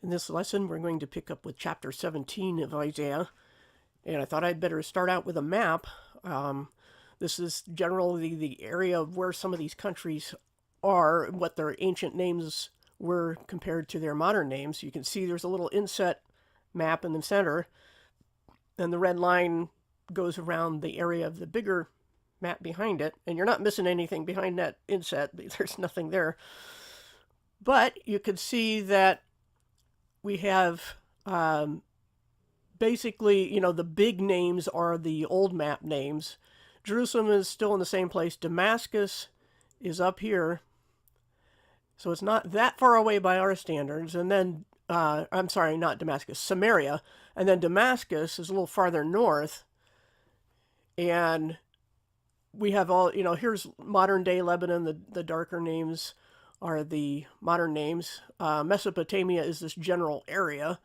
In this lesson, we're going to pick up with chapter 17 of Isaiah, and I thought I'd better start out with a map. This is generally the area of where some of these countries are, what their ancient names were compared to their modern names. You can see there's a little inset map in the center, and the red line goes around the area of the bigger map behind it, and you're not missing anything behind that inset. There's nothing there. But you can see that we have basically, the big names are the old map names. Jerusalem is still in the same place. Damascus is up here. So it's not that far away by our standards. And then, I'm sorry, not Damascus, Samaria. And then Damascus is a little farther north. And we have all, here's modern day Lebanon. The darker names are the modern names. Mesopotamia is this general area.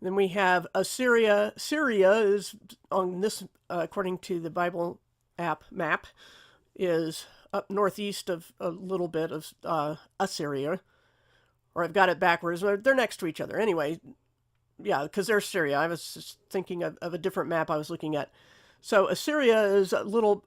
Then we have Assyria. Syria is on this, according to the Bible app map, is up northeast of a little bit of Assyria. Or I've got it backwards. They're next to each other. Anyway, yeah, because they're Syria. I was just thinking of a different map I was looking at. So Assyria is a little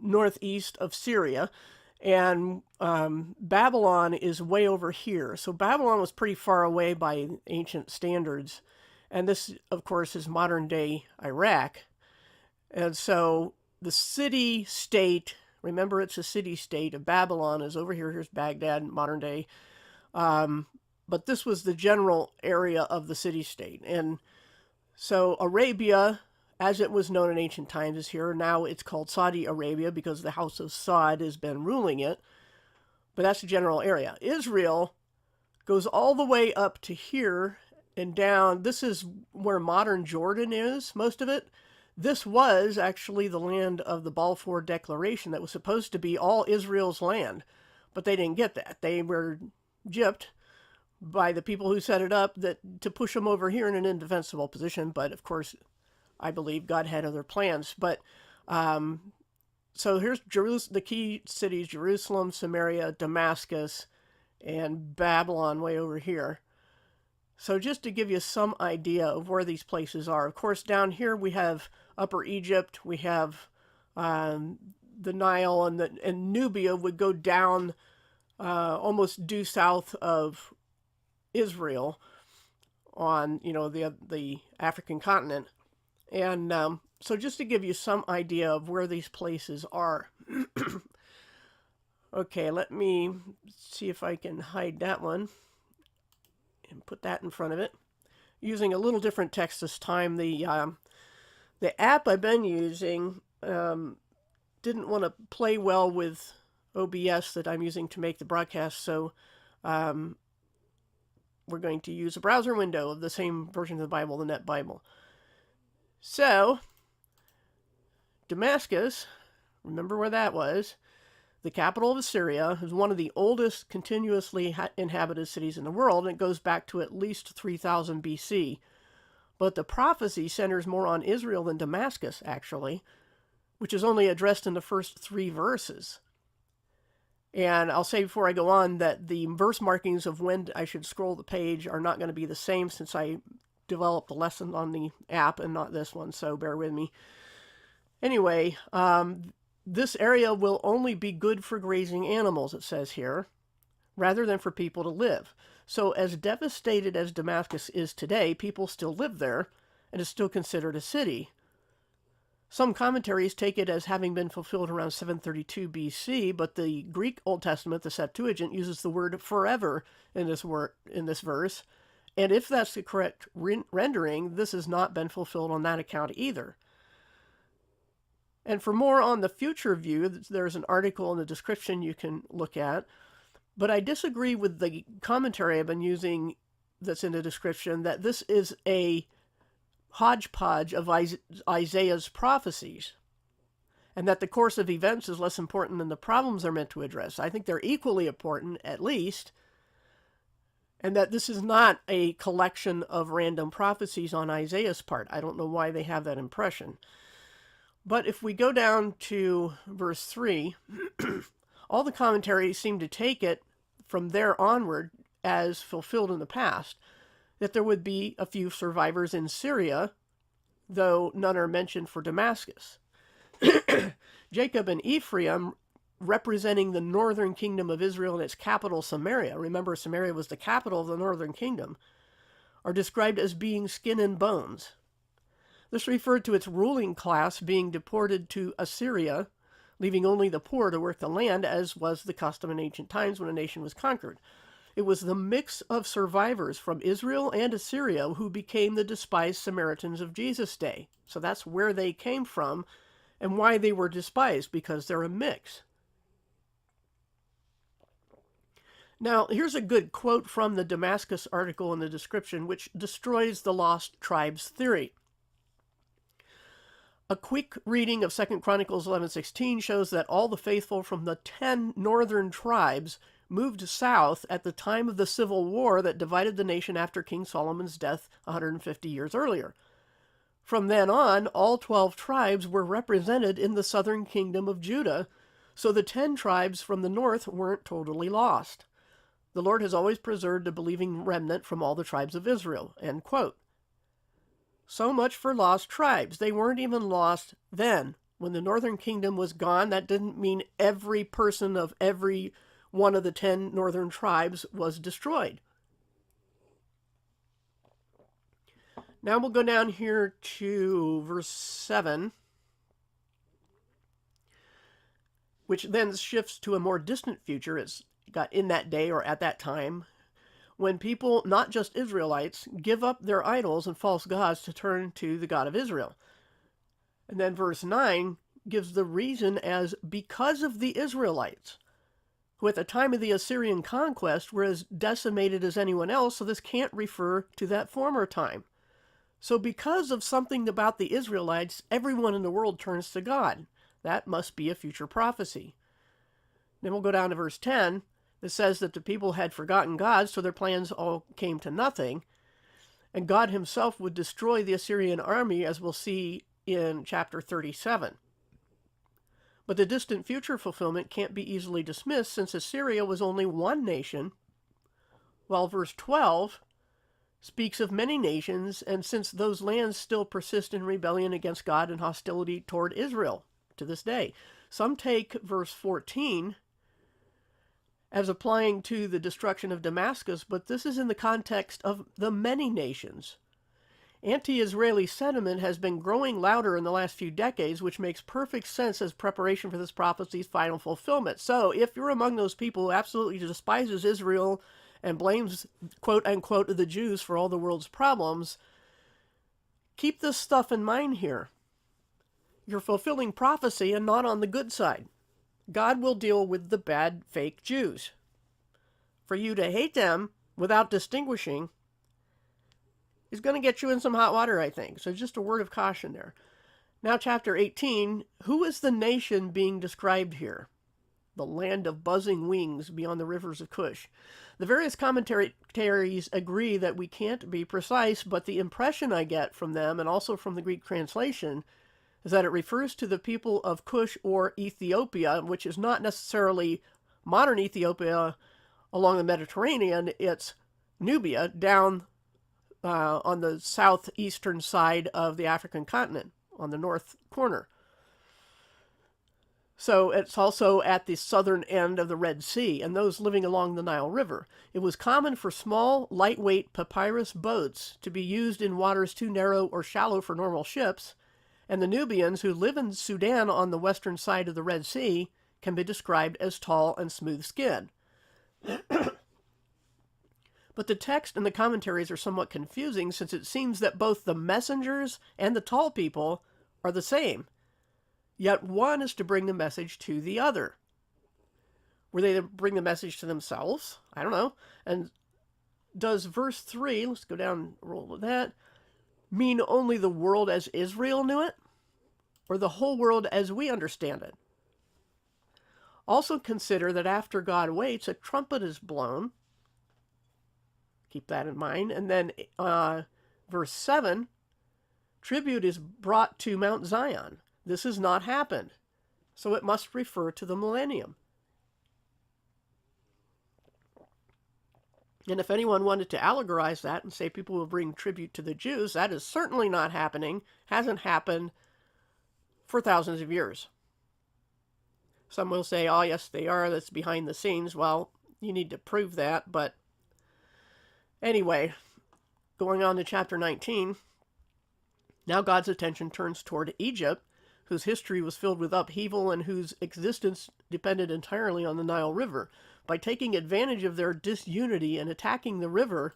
northeast of Syria. And Babylon is way over here. So Babylon was pretty far away by ancient standards. And this, of course, is modern day Iraq. And so the city-state, remember it's a city-state of Babylon, is over here. Here's Baghdad, modern day. But this was the general area of the city-state. And so Arabia, as it was known in ancient times, is here. Now it's called Saudi Arabia because the House of Saud has been ruling it. But that's the general area. Israel goes all the way up to here and down. This is where modern Jordan is, most of it. This was actually the land of the Balfour Declaration that was supposed to be all Israel's land. But they didn't get that. They were gypped by the people who set it up to push them over here in an indefensible position. But, of course, I believe God had other plans. But so here's the key cities: Jerusalem, Samaria, Damascus, and Babylon way over here. So just to give you some idea of where these places are. Of course, down here we have Upper Egypt. We have the Nile, and Nubia would go down almost due south of Israel on the African continent. And so just to give you some idea of where these places are. Okay, let me see if I can hide that one and put that in front of it. Using a little different text this time. The app I've been using didn't want to play well with OBS that I'm using to make the broadcast, so we're going to use a browser window of the same version of the Bible, the Net Bible. So, Damascus, remember where that was, the capital of Assyria, is one of the oldest continuously inhabited cities in the world, and it goes back to at least 3000 BC. But the prophecy centers more on Israel than Damascus, actually, which is only addressed in the first 3 verses. And I'll say before I go on that the verse markings of when I should scroll the page are not going to be the same since I developed the lesson on the app and not this one, so bear with me. Anyway, this area will only be good for grazing animals, it says here, rather than for people to live. So as devastated as Damascus is today, people still live there, and is still considered a city. Some commentaries take it as having been fulfilled around 732 BC, but the Greek Old Testament, the Septuagint, uses the word forever in this verse. And if that's the correct rendering, this has not been fulfilled on that account either. And for more on the future view, there's an article in the description you can look at. But I disagree with the commentary I've been using that's in the description that this is a hodgepodge of Isaiah's prophecies, and that the course of events is less important than the problems they're meant to address. I think they're equally important, at least, and that this is not a collection of random prophecies on Isaiah's part. I don't know why they have that impression. But if we go down to verse 3, all the commentaries seem to take it from there onward as fulfilled in the past, that there would be a few survivors in Syria, though none are mentioned for Damascus. Jacob and Ephraim, representing the northern kingdom of Israel and its capital Samaria — remember, Samaria was the capital of the northern kingdom — are described as being skin and bones. This referred to its ruling class being deported to Assyria, leaving only the poor to work the land, as was the custom in ancient times when a nation was conquered. It was the mix of survivors from Israel and Assyria who became the despised Samaritans of Jesus' day. So that's where they came from and why they were despised, because they're a mix. Now, here's a good quote from the Damascus article in the description, which destroys the lost tribes theory. A quick reading of 2 Chronicles 11:16 shows that all the faithful from the 10 northern tribes moved south at the time of the civil war that divided the nation after King Solomon's death 150 years earlier. From then on, all 12 tribes were represented in the southern kingdom of Judah, so the 10 tribes from the north weren't totally lost. The Lord has always preserved a believing remnant from all the tribes of Israel. End quote. So much for lost tribes. They weren't even lost then. When the northern kingdom was gone, that didn't mean every person of every one of the 10 northern tribes was destroyed. Now we'll go down here to verse 7, which then shifts to a more distant future. It's got in that day or at that time, when people, not just Israelites, give up their idols and false gods to turn to the God of Israel. And then verse 9 gives the reason as because of the Israelites, who at the time of the Assyrian conquest were as decimated as anyone else, so this can't refer to that former time. So because of something about the Israelites, everyone in the world turns to God. That must be a future prophecy. Then we'll go down to verse 10. It says that the people had forgotten God, so their plans all came to nothing. And God himself would destroy the Assyrian army, as we'll see in chapter 37. But the distant future fulfillment can't be easily dismissed, since Assyria was only one nation, while verse 12 speaks of many nations, and since those lands still persist in rebellion against God and hostility toward Israel to this day. Some take verse 14 as applying to the destruction of Damascus, but this is in the context of the many nations. Anti-Israeli sentiment has been growing louder in the last few decades, which makes perfect sense as preparation for this prophecy's final fulfillment. So if you're among those people who absolutely despises Israel and blames, quote-unquote, the Jews for all the world's problems, keep this stuff in mind here. You're fulfilling prophecy and not on the good side. God will deal with the bad, fake Jews. For you to hate them without distinguishing is going to get you in some hot water, I think. So just a word of caution there. Now, chapter 18, who is the nation being described here? The land of buzzing wings beyond the rivers of Cush. The various commentaries agree that we can't be precise, but the impression I get from them, and also from the Greek translation, is that it refers to the people of Cush or Ethiopia, which is not necessarily modern Ethiopia along the Mediterranean. It's Nubia down on the southeastern side of the African continent, on the north corner. So it's also at the southern end of the Red Sea, and those living along the Nile River. It was common for small, lightweight papyrus boats to be used in waters too narrow or shallow for normal ships, and the Nubians, who live in Sudan on the western side of the Red Sea, can be described as tall and smooth-skinned. But the text and the commentaries are somewhat confusing, since it seems that both the messengers and the tall people are the same, yet one is to bring the message to the other. Were they to bring the message to themselves? I don't know. And does verse 3, let's go down and roll with that, mean only the world as Israel knew it, or the whole world as we understand it? Also consider that after God waits, a trumpet is blown. Keep that in mind. And then verse 7, tribute is brought to Mount Zion. This has not happened, so it must refer to the millennium. And if anyone wanted to allegorize that and say people will bring tribute to the Jews, that is certainly not happening, hasn't happened for thousands of years. Some will say, oh, yes, they are, that's behind the scenes. Well, you need to prove that. But anyway, going on to chapter 19, now God's attention turns toward Egypt, whose history was filled with upheaval and whose existence depended entirely on the Nile River. By taking advantage of their disunity and attacking the river,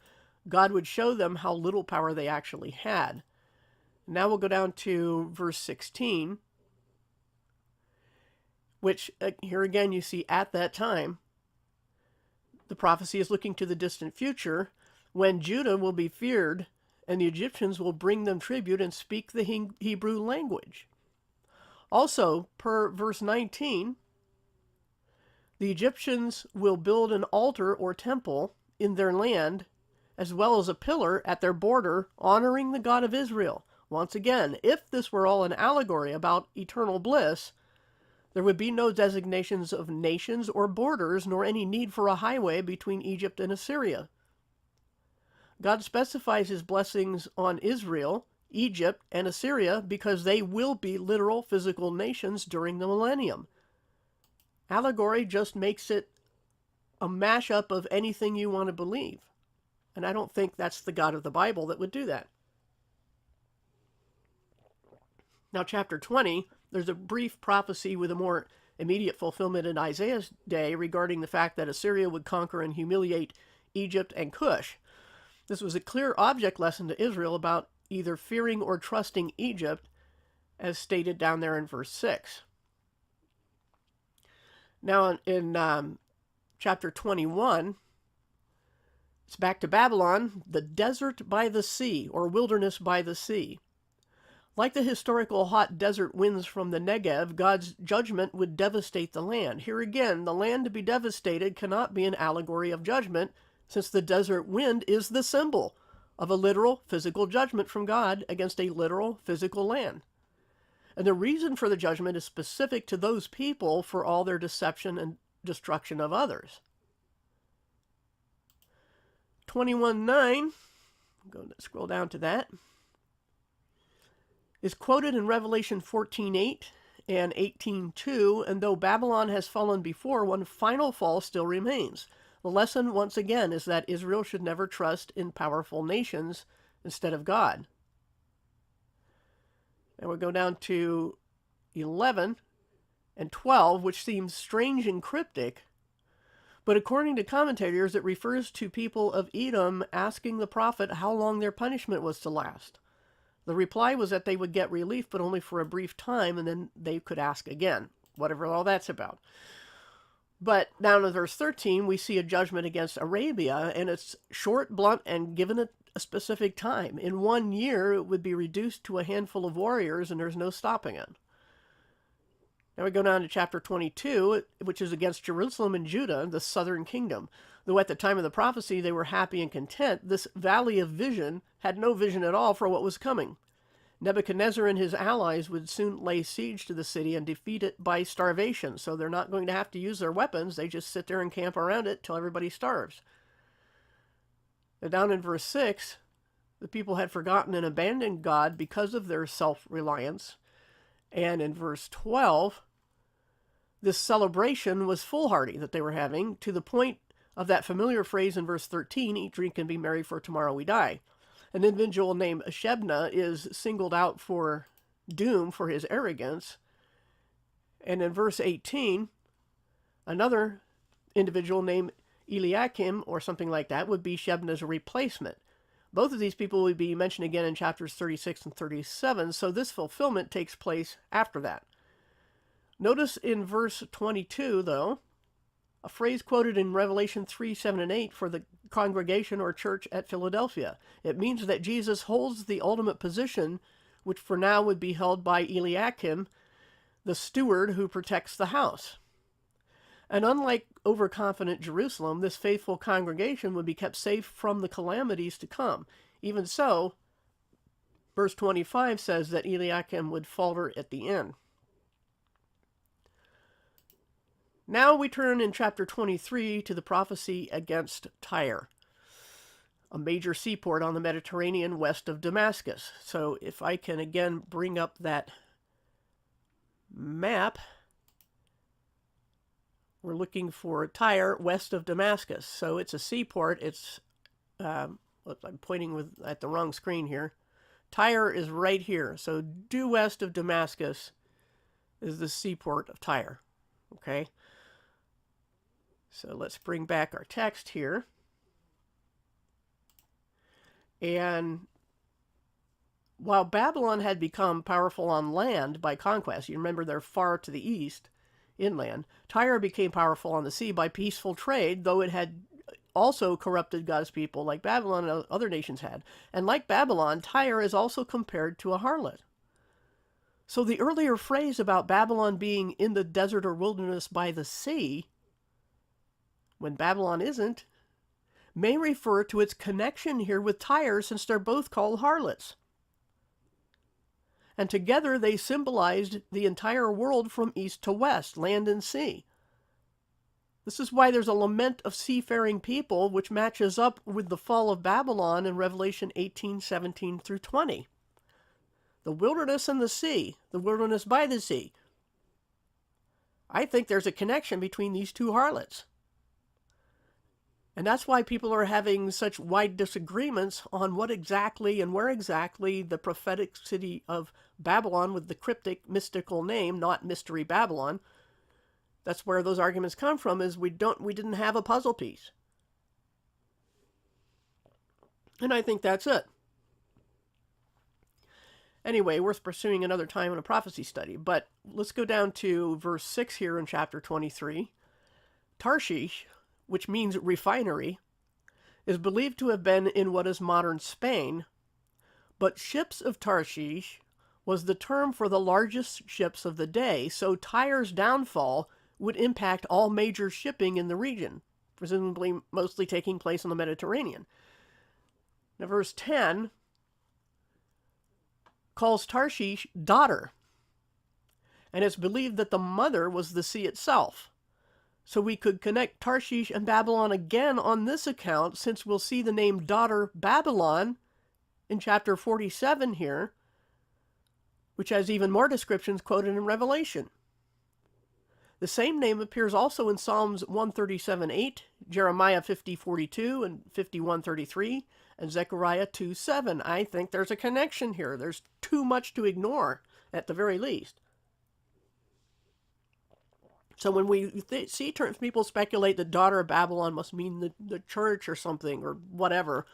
God would show them how little power they actually had. Now we'll go down to verse 16, which here again you see at that time, the prophecy is looking to the distant future when Judah will be feared and the Egyptians will bring them tribute and speak the Hebrew language. Also, per verse 19, the Egyptians will build an altar or temple in their land, as well as a pillar at their border, honoring the God of Israel. Once again, if this were all an allegory about eternal bliss, there would be no designations of nations or borders, nor any need for a highway between Egypt and Assyria. God specifies his blessings on Israel, Egypt, and Assyria because they will be literal physical nations during the millennium. Allegory just makes it a mashup of anything you want to believe. And I don't think that's the God of the Bible that would do that. Now, chapter 20, there's a brief prophecy with a more immediate fulfillment in Isaiah's day regarding the fact that Assyria would conquer and humiliate Egypt and Cush. This was a clear object lesson to Israel about either fearing or trusting Egypt, as stated down there in verse 6. Now, in chapter 21, it's back to Babylon, the desert by the sea, or wilderness by the sea. Like the historical hot desert winds from the Negev, God's judgment would devastate the land. Here again, the land to be devastated cannot be an allegory of judgment, since the desert wind is the symbol of a literal physical judgment from God against a literal physical land. And the reason for the judgment is specific to those people for all their deception and destruction of others. 21:9, I'm going to scroll down to that, is quoted in Revelation 14:8 and 18:2, and though Babylon has fallen before, one final fall still remains. The lesson, once again, is that Israel should never trust in powerful nations instead of God. And we'll go down to 11 and 12, which seems strange and cryptic, but according to commentators, it refers to people of Edom asking the prophet how long their punishment was to last. The reply was that they would get relief, but only for a brief time, and then they could ask again, whatever all that's about. But down in verse 13, we see a judgment against Arabia, and it's short, blunt, and given a specific time. In 1 year, it would be reduced to a handful of warriors, and there's no stopping it. Now we go down to chapter 22, which is against Jerusalem and Judah, the southern kingdom. Though at the time of the prophecy they were happy and content, this valley of vision had no vision at all for what was coming. Nebuchadnezzar and his allies would soon lay siege to the city and defeat it by starvation. So they're not going to have to use their weapons. They just sit there and camp around it till everybody starves. And down in verse 6, the people had forgotten and abandoned God because of their self-reliance. And in verse 12, this celebration was foolhardy that they were having, to the point of that familiar phrase in verse 13, eat, drink, and be merry, for tomorrow we die. An individual named Shebna is singled out for doom for his arrogance. And in verse 18, another individual named Eliakim, or something like that, would be Shebna's replacement. Both of these people would be mentioned again in chapters 36 and 37, so this fulfillment takes place after that. Notice in verse 22, though, a phrase quoted in Revelation 3, 7, and 8 for the congregation or church at Philadelphia. It means that Jesus holds the ultimate position, which for now would be held by Eliakim, the steward who protects the house. And unlike overconfident Jerusalem, this faithful congregation would be kept safe from the calamities to come. Even so, verse 25 says that Eliakim would falter at the end. Now we turn in chapter 23 to the prophecy against Tyre. a major seaport on the Mediterranean west of Damascus. So if I can again bring up that map, we're looking for Tyre west of Damascus. So it's a seaport. It's, I'm pointing at the wrong screen here. Tyre is right here. So due west of Damascus is the seaport of Tyre. Okay. So let's bring back our text here. And while Babylon had become powerful on land by conquest, you remember they're far to the east, inland, Tyre became powerful on the sea by peaceful trade, though it had also corrupted God's people like Babylon and other nations had. And like Babylon, Tyre is also compared to a harlot. So the earlier phrase about Babylon being in the desert or wilderness by the sea, when Babylon isn't, may refer to its connection here with Tyre, since they're both called harlots. And together they symbolized the entire world from east to west, land and sea. This is why there's a lament of seafaring people, which matches up with the fall of Babylon in Revelation 18:17 through 20. The wilderness and the sea, the wilderness by the sea. I think there's a connection between these two harlots. And that's why people are having such wide disagreements on what exactly and where exactly the prophetic city of Babylon, with the cryptic mystical name, not Mystery Babylon. That's where those arguments come from, is we didn't have a puzzle piece. And I think that's it. Anyway, worth pursuing another time in a prophecy study. But let's go down to verse 6 here in chapter 23. Tarshish, which means refinery, is believed to have been in what is modern Spain, but ships of Tarshish was the term for the largest ships of the day, so Tyre's downfall would impact all major shipping in the region, presumably mostly taking place on the Mediterranean. Now, verse 10 calls Tarshish daughter, and it's believed that the mother was the sea itself. So we could connect Tarshish and Babylon again on this account, since we'll see the name daughter Babylon in chapter 47 here, which has even more descriptions quoted in Revelation. The same name appears also in Psalms 137:8, Jeremiah 50:42 and 51:33, and Zechariah 2:7. I think there's a connection here. There's too much to ignore, at the very least. So when we see people speculate that daughter of Babylon must mean the church or something or whatever,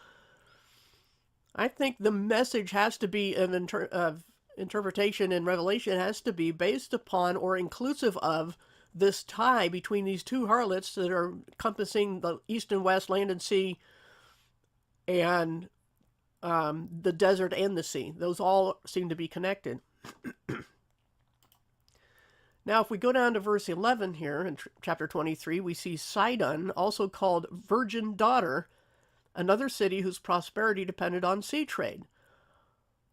I think the message has to be of interpretation in Revelation has to be based upon or inclusive of this tie between these two harlots that are encompassing the east and west, land and sea, and the desert and the sea. Those all seem to be connected. Now, if we go down to verse 11 here in chapter 23, we see Sidon, also called Virgin Daughter, another city whose prosperity depended on sea trade.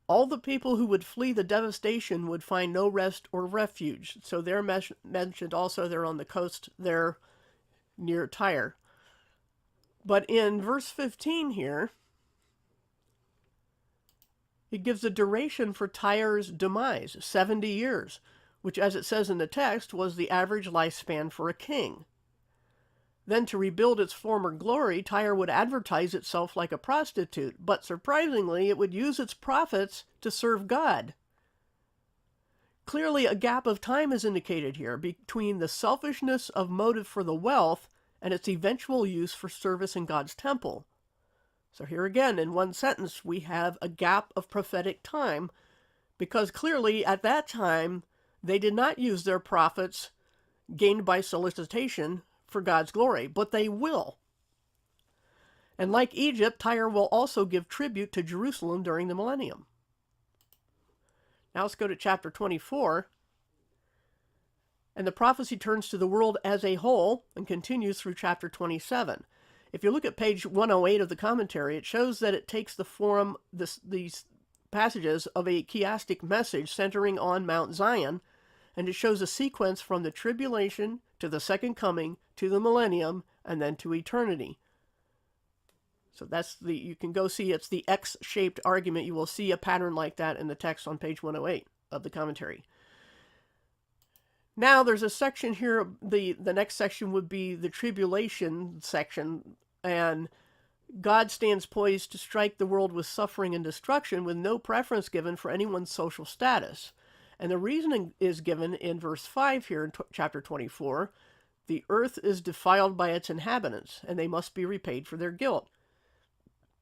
All the people who would flee the devastation would find no rest or refuge. So they're mentioned also. They're on the coast there near Tyre. But in verse 15 here, it gives a duration for Tyre's demise, 70 years. Which, as it says in the text, was the average lifespan for a king. Then, to rebuild its former glory, Tyre would advertise itself like a prostitute, but surprisingly, it would use its profits to serve God. Clearly, a gap of time is indicated here between the selfishness of motive for the wealth and its eventual use for service in God's temple. So here again, in one sentence, we have a gap of prophetic time, because clearly, at that time, they did not use their profits gained by solicitation for God's glory, but they will. And like Egypt, Tyre will also give tribute to Jerusalem during the millennium. Now let's go to chapter 24. And the prophecy turns to the world as a whole and continues through chapter 27. If you look at page 108 of the commentary, it shows that it takes the form, these passages, of a chiastic message centering on Mount Zion, and it shows a sequence from the tribulation to the second coming to the millennium and then to eternity. So you can go see, it's the X-shaped argument. You will see a pattern like that in the text on page 108 of the commentary. Now there's a section here, the next section would be the tribulation section, and God stands poised to strike the world with suffering and destruction with no preference given for anyone's social status. And the reasoning is given in verse 5 here in chapter 24. The earth is defiled by its inhabitants, and they must be repaid for their guilt.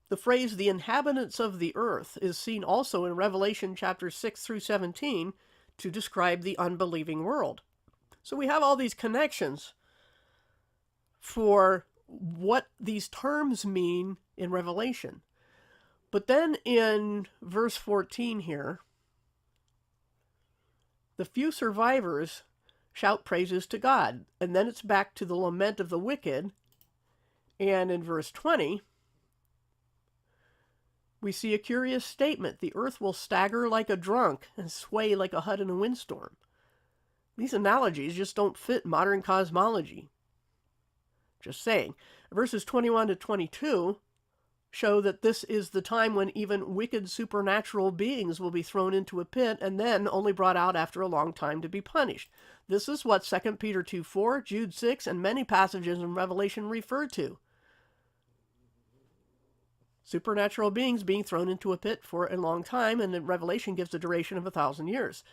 The phrase, the inhabitants of the earth, is seen also in Revelation chapters 6 through 17 to describe the unbelieving world. So we have all these connections for what these terms mean in Revelation. But then in verse 14 here, the few survivors shout praises to God. And then it's back to the lament of the wicked. And in verse 20, we see a curious statement. The earth will stagger like a drunk and sway like a hut in a windstorm. These analogies just don't fit modern cosmology. Just saying. Verses 21 to 22 show that this is the time when even wicked supernatural beings will be thrown into a pit and then only brought out after a long time to be punished. This is what 2 Peter 2:4, Jude 6, and many passages in Revelation refer to. Supernatural beings being thrown into a pit for a long time, and Revelation gives a duration of 1,000 years.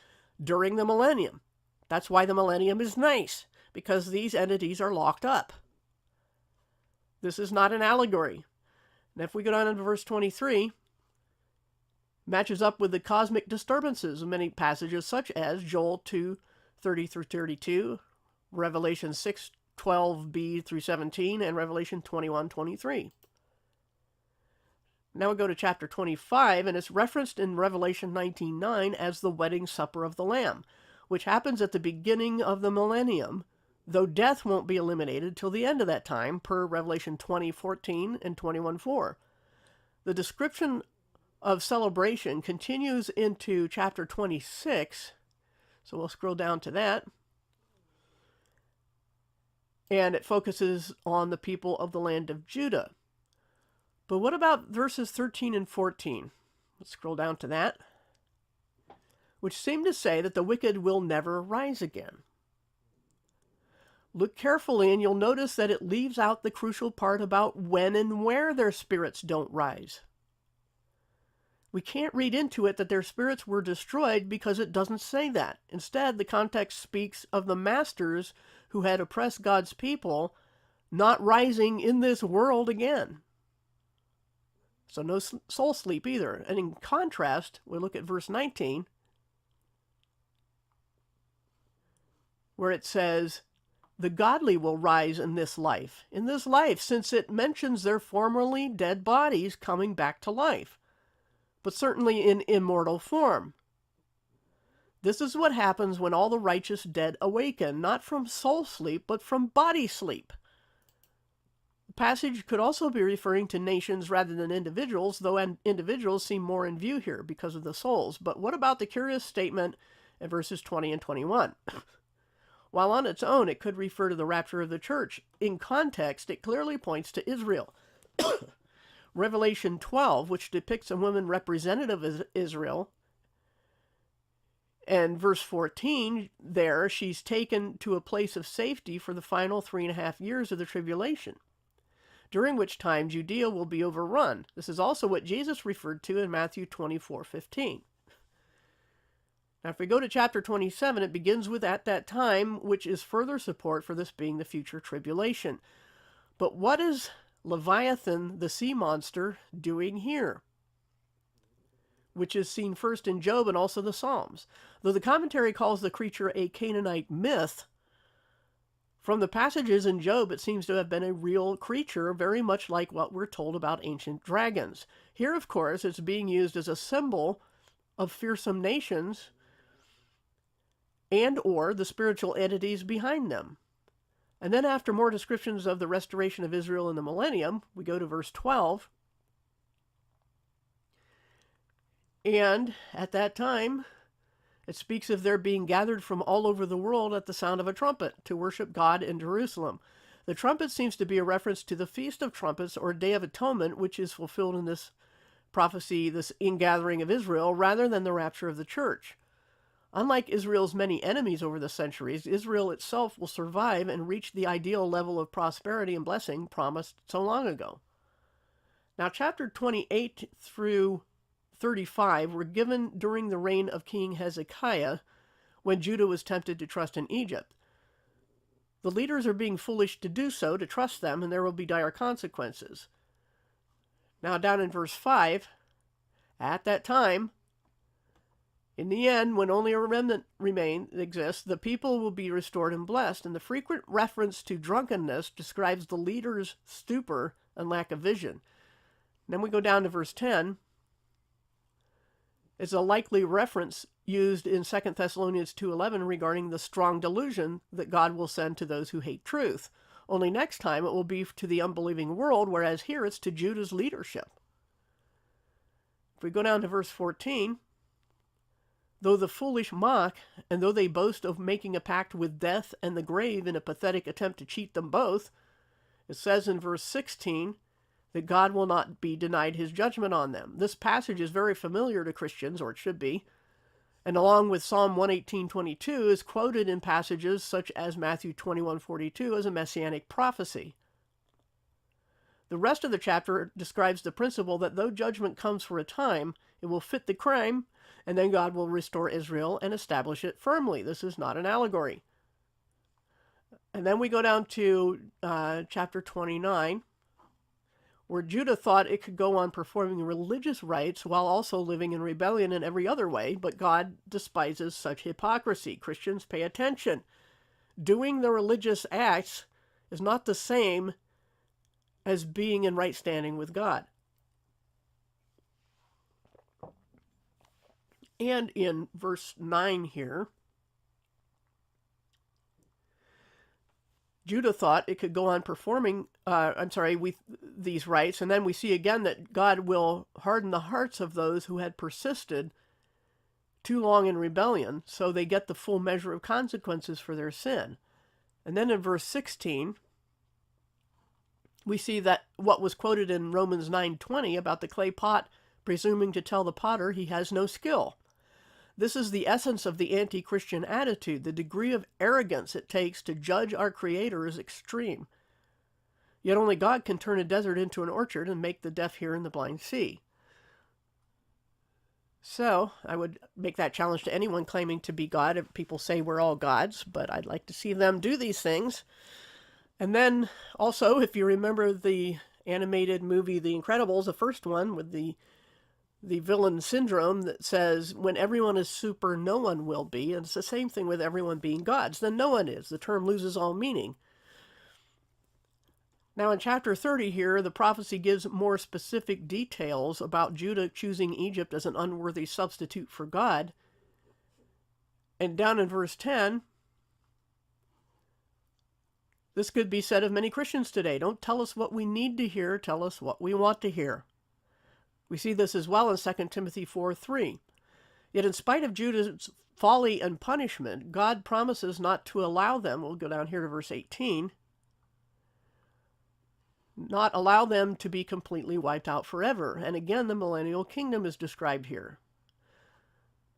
During the millennium. That's why the millennium is nice, because these entities are locked up. This is not an allegory. And if we go down into verse 23, matches up with the cosmic disturbances of many passages, such as Joel 2:30 through 32, Revelation 6:12b through 17, and Revelation 21:23. Now we go to chapter 25, and it's referenced in Revelation 19:9 as the wedding supper of the Lamb, which happens at the beginning of the millennium, though death won't be eliminated till the end of that time, per Revelation 20:14 and 21:4. The description of celebration continues into chapter 26, so we'll scroll down to that. And it focuses on the people of the land of Judah. But what about verses 13 and 14? Let's scroll down to that. Which seem to say that the wicked will never rise again. Look carefully and you'll notice that it leaves out the crucial part about when and where their spirits don't rise. We can't read into it that their spirits were destroyed because it doesn't say that. Instead, the context speaks of the masters who had oppressed God's people not rising in this world again. So no soul sleep either. And in contrast, we look at verse 19, where it says, the godly will rise in this life, since it mentions their formerly dead bodies coming back to life, but certainly in immortal form. This is what happens when all the righteous dead awaken, not from soul sleep, but from body sleep. The passage could also be referring to nations rather than individuals, though individuals seem more in view here because of the souls. But what about the curious statement in verses 20 and 21? While on its own, it could refer to the rapture of the church. In context, it clearly points to Israel. Revelation 12, which depicts a woman representative of Israel, and verse 14, there, she's taken to a place of safety for the final 3.5 years of the tribulation, during which time Judea will be overrun. This is also what Jesus referred to in Matthew 24:15. Now, if we go to chapter 27, it begins with at that time, which is further support for this being the future tribulation. But what is Leviathan, the sea monster, doing here? Which is seen first in Job and also the Psalms. Though the commentary calls the creature a Canaanite myth, from the passages in Job, it seems to have been a real creature, very much like what we're told about ancient dragons. Here, of course, it's being used as a symbol of fearsome nations and or the spiritual entities behind them. And then after more descriptions of the restoration of Israel in the millennium, we go to verse 12. And at that time, it speaks of their being gathered from all over the world at the sound of a trumpet to worship God in Jerusalem. The trumpet seems to be a reference to the Feast of Trumpets or Day of Atonement, which is fulfilled in this prophecy, this ingathering of Israel, rather than the rapture of the church. Unlike Israel's many enemies over the centuries, Israel itself will survive and reach the ideal level of prosperity and blessing promised so long ago. Now, chapter 28 through 35 were given during the reign of King Hezekiah, when Judah was tempted to trust in Egypt. The leaders are being foolish to do so, to trust them, and there will be dire consequences. Now, down in verse 5, at that time, in the end, when only a remnant exists, the people will be restored and blessed. And the frequent reference to drunkenness describes the leader's stupor and lack of vision. Then we go down to verse 10. It's a likely reference used in 2 Thessalonians 2:11 regarding the strong delusion that God will send to those who hate truth. Only next time it will be to the unbelieving world, whereas here it's to Judah's leadership. If we go down to verse 14, though the foolish mock, and though they boast of making a pact with death and the grave in a pathetic attempt to cheat them both, it says in verse 16 that God will not be denied his judgment on them. This passage is very familiar to Christians, or it should be, and along with Psalm 118:22 is quoted in passages such as Matthew 21:42 as a messianic prophecy. The rest of the chapter describes the principle that though judgment comes for a time, it will fit the crime, and then God will restore Israel and establish it firmly. This is not an allegory. And then we go down to chapter 29, where Judah thought it could go on performing religious rites while also living in rebellion in every other way, but God despises such hypocrisy. Christians, pay attention. Doing the religious acts is not the same as being in right standing with God. And in verse 9 here, Judah thought it could go on performing, these rites, and then we see again that God will harden the hearts of those who had persisted too long in rebellion, so they get the full measure of consequences for their sin. And then in verse 16, we see that what was quoted in Romans 9:20 about the clay pot presuming to tell the potter he has no skill. This is the essence of the anti-Christian attitude. The degree of arrogance it takes to judge our Creator is extreme. Yet only God can turn a desert into an orchard and make the deaf hear and the blind see. So, I would make that challenge to anyone claiming to be God. If people say we're all gods, but I'd like to see them do these things. And then, also, if you remember the animated movie The Incredibles, the first one with the villain syndrome that says when everyone is super, no one will be. And it's the same thing with everyone being gods. Then no one is. The term loses all meaning. Now in chapter 30 here, the prophecy gives more specific details about Judah choosing Egypt as an unworthy substitute for God. And down in verse 10, this could be said of many Christians today. Don't tell us what we need to hear, tell us what we want to hear. We see this as well in 2 Timothy 4:3. Yet in spite of Judah's folly and punishment, God promises not to allow them, we'll go down here to verse 18, not allow them to be completely wiped out forever. And again, the millennial kingdom is described here.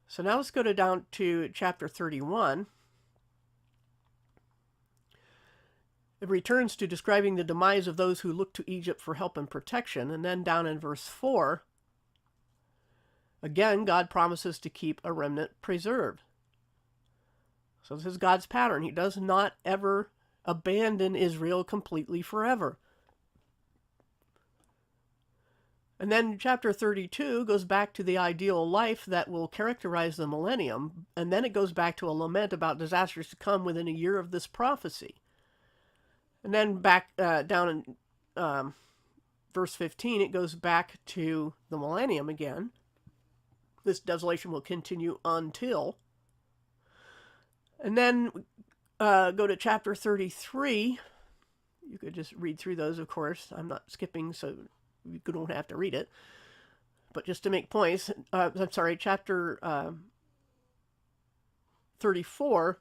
So now let's go down to chapter 31. It returns to describing the demise of those who look to Egypt for help and protection. And then down in verse 4, again, God promises to keep a remnant preserved. So this is God's pattern. He does not ever abandon Israel completely forever. And then chapter 32 goes back to the ideal life that will characterize the millennium. And then it goes back to a lament about disasters to come within a year of this prophecy. And then back down in verse 15, it goes back to the millennium again. This desolation will continue until. And then go to chapter 33. You could just read through those, of course. I'm not skipping, so you don't have to read it. But just to make points, chapter 34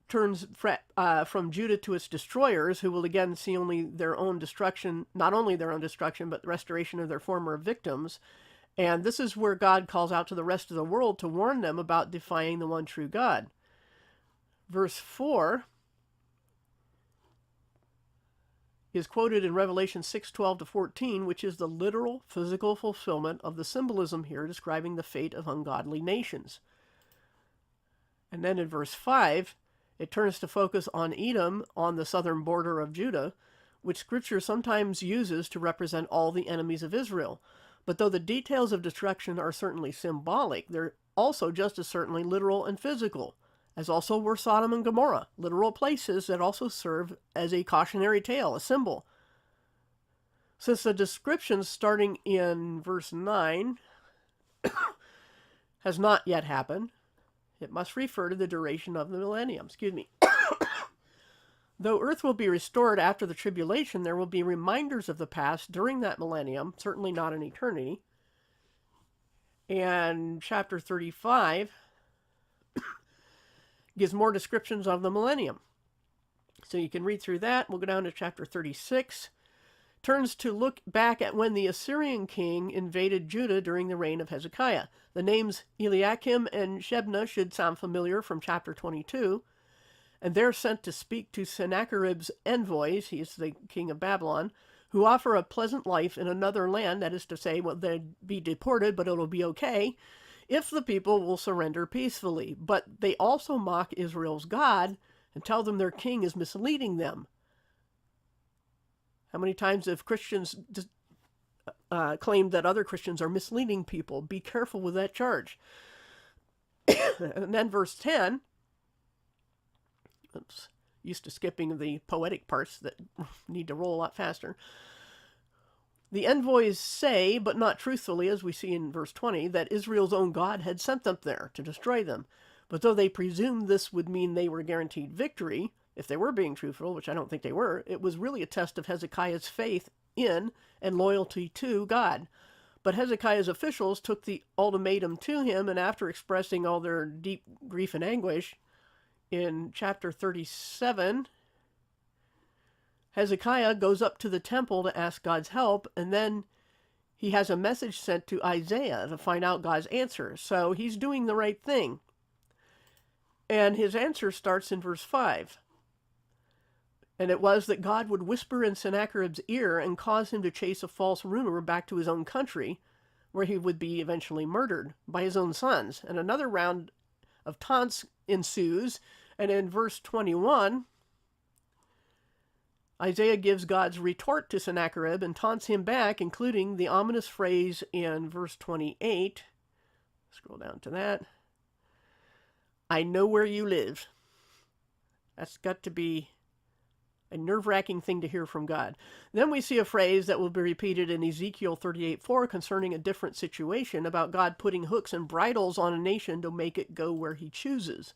turns from Judah to its destroyers, who will again see only their own destruction, not only their own destruction, but the restoration of their former victims. And this is where God calls out to the rest of the world to warn them about defying the one true God. Verse 4 is quoted in Revelation 6:12-14, which is the literal physical fulfillment of the symbolism here describing the fate of ungodly nations. And then in verse 5, it turns to focus on Edom on the southern border of Judah, which Scripture sometimes uses to represent all the enemies of Israel. But though the details of destruction are certainly symbolic, they're also just as certainly literal and physical, as also were Sodom and Gomorrah, literal places that also serve as a cautionary tale, a symbol. Since the description starting in verse 9 has not yet happened, it must refer to the duration of the millennium. Though earth will be restored after the tribulation, there will be reminders of the past during that millennium, certainly not in eternity. And chapter 35 gives more descriptions of the millennium. So you can read through that. We'll go down to chapter 36. Turns to look back at when the Assyrian king invaded Judah during the reign of Hezekiah. The names Eliakim and Shebna should sound familiar from chapter 22. And they're sent to speak to Sennacherib's envoys, he is the king of Babylon, who offer a pleasant life in another land, that is to say, well, they'd be deported, but it'll be okay, if the people will surrender peacefully. But they also mock Israel's God and tell them their king is misleading them. How many times have Christians claimed that other Christians are misleading people? Be careful with that charge. And then verse 10, oops, used to skipping the poetic parts that need to roll a lot faster. The envoys say, but not truthfully, as we see in verse 20, that Israel's own God had sent them there to destroy them. But though they presumed this would mean they were guaranteed victory, if they were being truthful, which I don't think they were, it was really a test of Hezekiah's faith in and loyalty to God. But Hezekiah's officials took the ultimatum to him, and after expressing all their deep grief and anguish, in chapter 37, Hezekiah goes up to the temple to ask God's help, and then he has a message sent to Isaiah to find out God's answer. So he's doing the right thing. And his answer starts in verse 5. And it was that God would whisper in Sennacherib's ear and cause him to chase a false rumor back to his own country, where he would be eventually murdered by his own sons. And another round of taunts ensues. And in verse 21, Isaiah gives God's retort to Sennacherib and taunts him back, including the ominous phrase in verse 28. Scroll down to that. I know where you live. That's got to be a nerve-wracking thing to hear from God. Then we see a phrase that will be repeated in Ezekiel 38:4 concerning a different situation about God putting hooks and bridles on a nation to make it go where he chooses.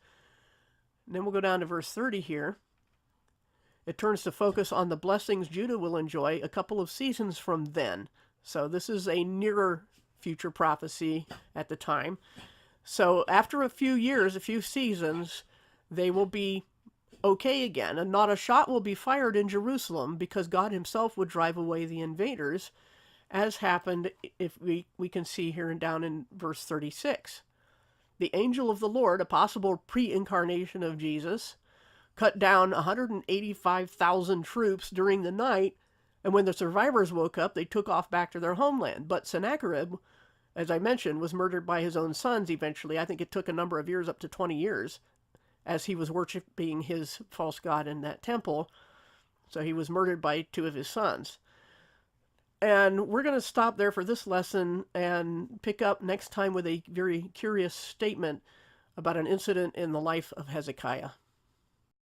And then we'll go down to verse 30 here. It turns to focus on the blessings Judah will enjoy a couple of seasons from then. So this is a nearer future prophecy at the time. So after a few years, a few seasons, they will be okay again, and not a shot will be fired in Jerusalem because God himself would drive away the invaders, as happened, if we can see here and down in verse 36. The angel of the Lord, a possible pre-incarnation of Jesus, cut down 185,000 troops during the night, and when the survivors woke up, they took off back to their homeland. But Sennacherib, as I mentioned, was murdered by his own sons eventually. I think it took a number of years, up to 20 years, as he was worshiping his false god in that temple. So he was murdered by two of his sons. And we're going to stop there for this lesson and pick up next time with a very curious statement about an incident in the life of Hezekiah.